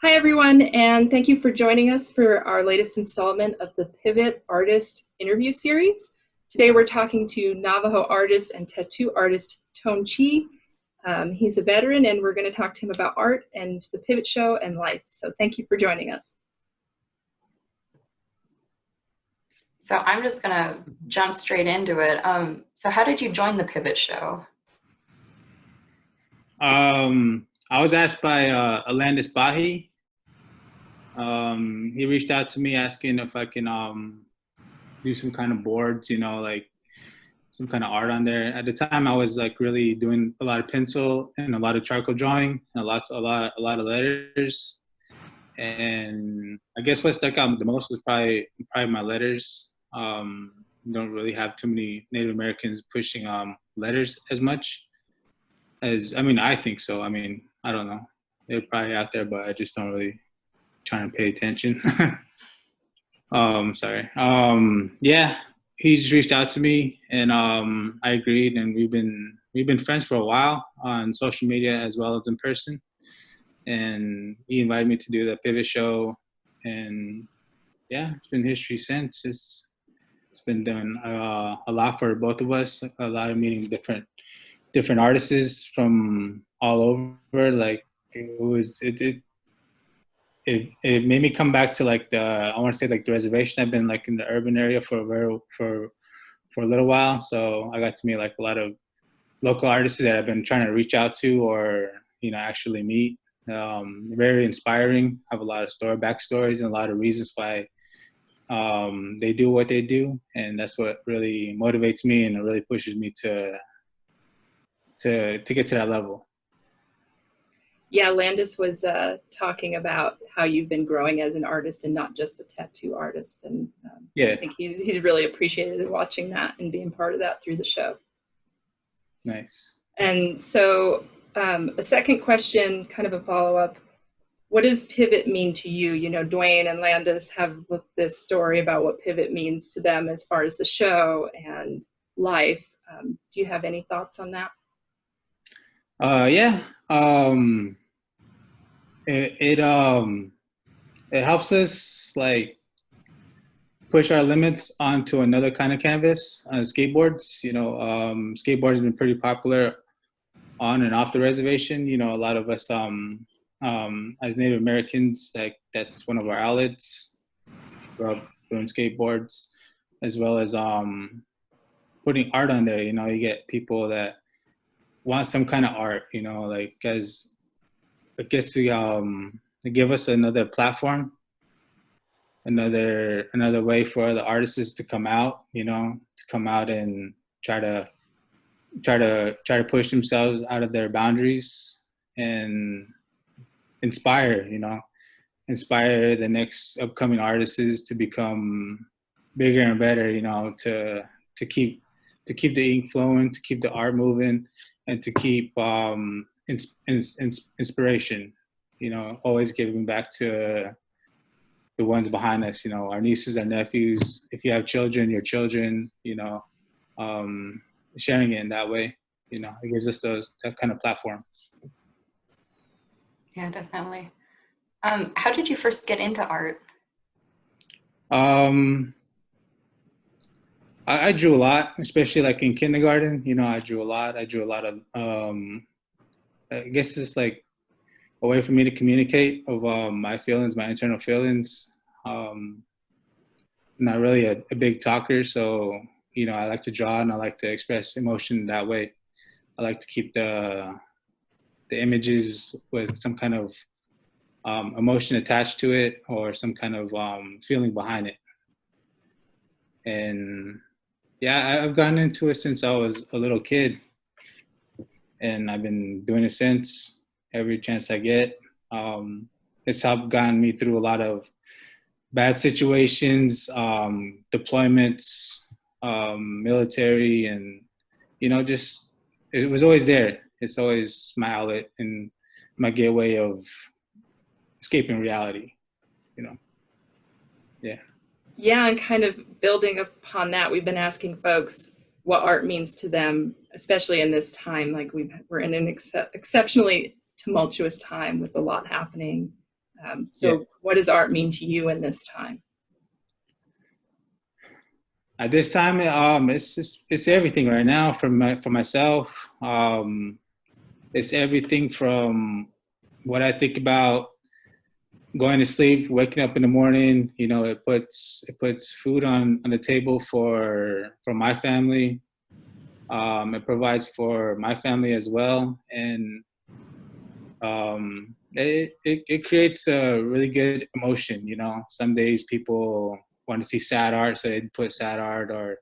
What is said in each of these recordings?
Hi, everyone, and thank you for joining us for our latest installment of the Pivot Artist Interview Series. Today, we're talking to Navajo artist and tattoo artist Tone Chee. He's a veteran, and we're going to talk to him about art and the Pivot Show and life. So thank you for joining us. So I'm just going to jump straight into it. So how did you join the Pivot Show? I was asked by Alandis Bahi. He reached out to me asking if I can do some kind of boards, like some kind of art on there. At the time, I was like really doing a lot of pencil and a lot of charcoal drawing and a lot of letters. And I guess what stuck out the most was probably my letters. Don't really have too many Native Americans pushing letters as much as, I think so. I don't know. They're probably out there, but I just don't really try and pay attention. Sorry. Yeah, he just reached out to me, and I agreed, and we've been friends for a while on social media as well as in person. And he invited me to do the Pivot Show, and yeah, it's been history since. It's been doing a lot for both of us. A lot of meeting different artists from all over. Like it made me come back to like I want to say like the reservation. I've been like in the urban area for a little while, so I got to meet like a lot of local artists that I've been trying to reach out to or actually meet. Very inspiring. Have a lot of backstories and a lot of reasons why they do what they do, and that's what really motivates me and it really pushes me to get to that level. Yeah, Landis was talking about how you've been growing as an artist and not just a tattoo artist. And yeah, I think he's really appreciated watching that and being part of that through the show. Nice. And so a second question, kind of a follow-up. What does pivot mean to you? Dwayne and Landis have this story about what pivot means to them as far as the show and life. Do you have any thoughts on that? Yeah. It helps us like push our limits onto another kind of canvas. Skateboards, skateboards have been pretty popular on and off the reservation. A lot of us as Native Americans, like that's one of our outlets. Grew up doing skateboards, as well as putting art on there. You get people that want some kind of art, like as I guess to give us another platform, another way for the artists to come out, to come out and try to push themselves out of their boundaries and inspire the next upcoming artists to become bigger and better, to keep the ink flowing, to keep the art moving, and to keep inspiration, always giving back to the ones behind us, our nieces and nephews. If you have children, your children, sharing it in that way, it gives us that kind of platform. Yeah, definitely. How did you first get into art? I drew a lot, especially like in kindergarten. I drew a lot. I drew a lot of, I guess it's like a way for me to communicate of my feelings, my internal feelings. Not really a big talker, so I like to draw and I like to express emotion that way. I like to keep the images with some kind of emotion attached to it or some kind of feeling behind it. And yeah, I've gotten into it since I was a little kid, and I've been doing it since. Every chance I get. It's helped gotten me through a lot of bad situations, deployments, military, and just it was always there. It's always my outlet and my gateway of escaping reality. Yeah. Yeah, and kind of building upon that, we've been asking folks what art means to them, especially in this time. Like we're in an exceptionally tumultuous time with a lot happening So what does art mean to you in this time? At this time, it's everything right now for myself. It's everything from what I think about going to sleep, waking up in the morning. You know, it puts food on the table for my family. It provides for my family as well, and it creates a really good emotion. You know, some days people want to see sad art, so they put sad art, or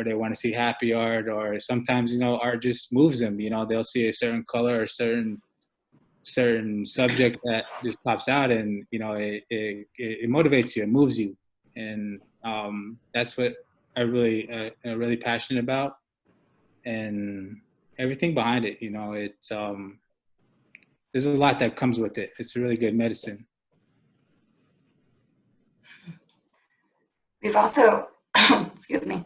they want to see happy art, or sometimes, you know, art just moves them. You know, they'll see a certain color or certain subject that just pops out, and you know, it motivates you, it moves you, and that's what I'm really passionate about, and everything behind it. You know, it's there's a lot that comes with it. It's a really good medicine. We've also, excuse me,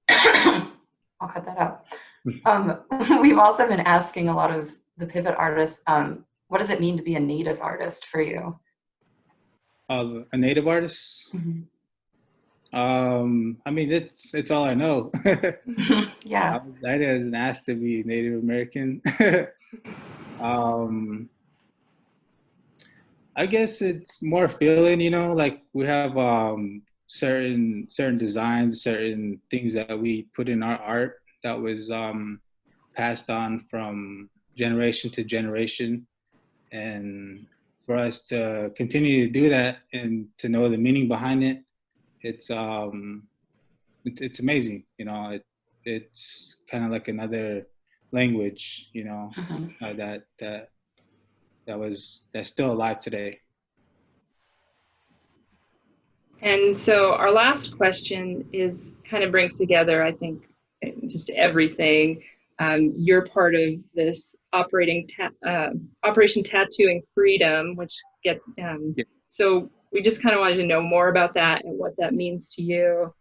I'll cut that out. We've also been asking a lot of the pivot artists, what does it mean to be a Native artist for you? A Native artist? Mm-hmm. I mean, it's all I know. Yeah. I wasn't asked to be Native American. I guess it's more feeling, you know, like we have certain designs, certain things that we put in our art that was passed on from generation to generation, and for us to continue to do that and to know the meaning behind it, it's amazing. You know, it's kind of like another language, you know, that's still alive today. And so our last question is kind of brings together, I think, just everything. You're part of this Operation Tattooing Freedom, which so we just kind of wanted to know more about that and what that means to you.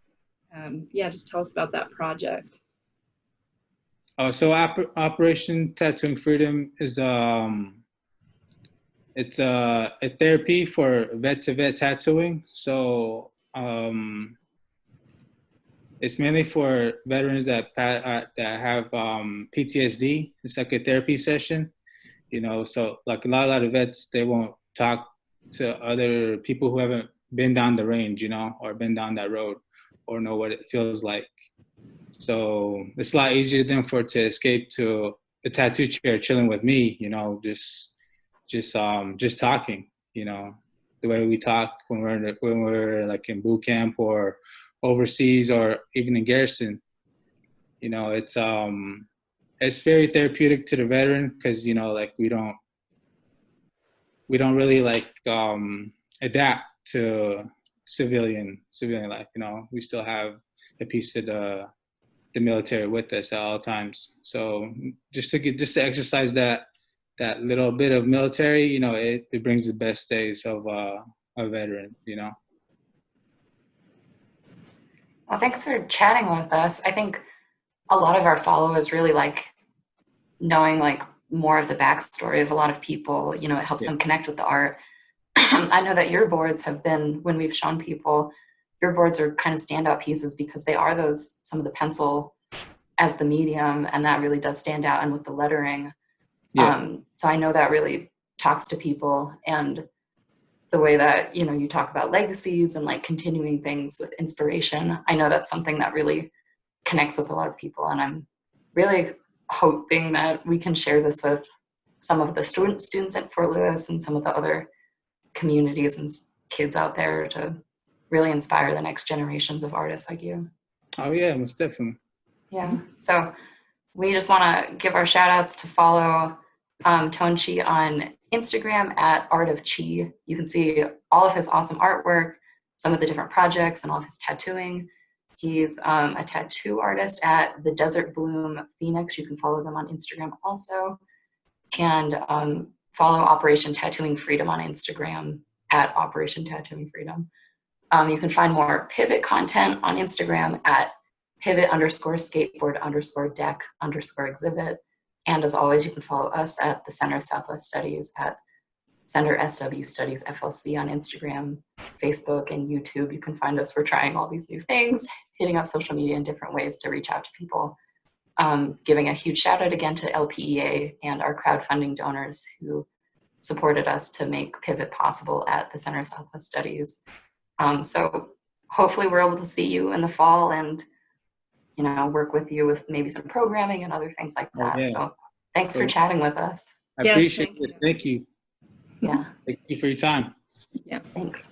Just tell us about that project. So Operation Tattooing Freedom is it's a therapy for vet-to-vet tattooing. So it's mainly for veterans that have PTSD. It's like a therapy session, you know. So like a lot of vets, they won't talk to other people who haven't been down the range, you know, or been down that road, or know what it feels like. So it's a lot easier than to escape to a tattoo chair, chilling with me, you know, just talking, you know, the way we talk when we're like in boot camp or overseas or even in garrison. You know, it's very therapeutic to the veteran, because, you know, like we don't really like adapt to civilian life. You know, we still have a piece of the military with us at all times. So just to exercise that little bit of military, you know, it brings the best days of a veteran, you know. Well, thanks for chatting with us. I think a lot of our followers really like knowing like more of the backstory of a lot of people. You know, it helps them connect with the art. I know that your boards have been, when we've shown people, your boards are kind of standout pieces because they are some of the pencil as the medium, and that really does stand out, and with the lettering. So I know that really talks to people, and the way that, you know, you talk about legacies and like continuing things with inspiration. I know that's something that really connects with a lot of people, and I'm really hoping that we can share this with some of the students at Fort Lewis and some of the other communities and kids out there to really inspire the next generations of artists like you. Oh yeah, most definitely. Yeah. So we just want to give our shout outs to follow Tone Chee on Instagram at Art of Chee. You can see all of his awesome artwork, some of the different projects, and all of his tattooing. He's a tattoo artist at the Desert Bloom Phoenix. You can follow them on Instagram also. And follow Operation Tattooing Freedom on Instagram at Operation Tattooing Freedom. You can find more Pivot content on Instagram at pivot_skateboard_deck_exhibit. And as always, you can follow us at the Center of Southwest Studies at Center SW Studies FLC on Instagram, Facebook, and YouTube. You can find us. We're trying all these new things, hitting up social media in different ways to reach out to people. Giving a huge shout out again to LPEA and our crowdfunding donors who supported us to make Pivot possible at the Center of Southwest Studies. So hopefully we're able to see you in the fall and, you know, work with you with maybe some programming and other things like that. Yeah. So thanks for chatting with us. I appreciate it. Thank you. Yeah. Thank you for your time. Yeah. Thanks.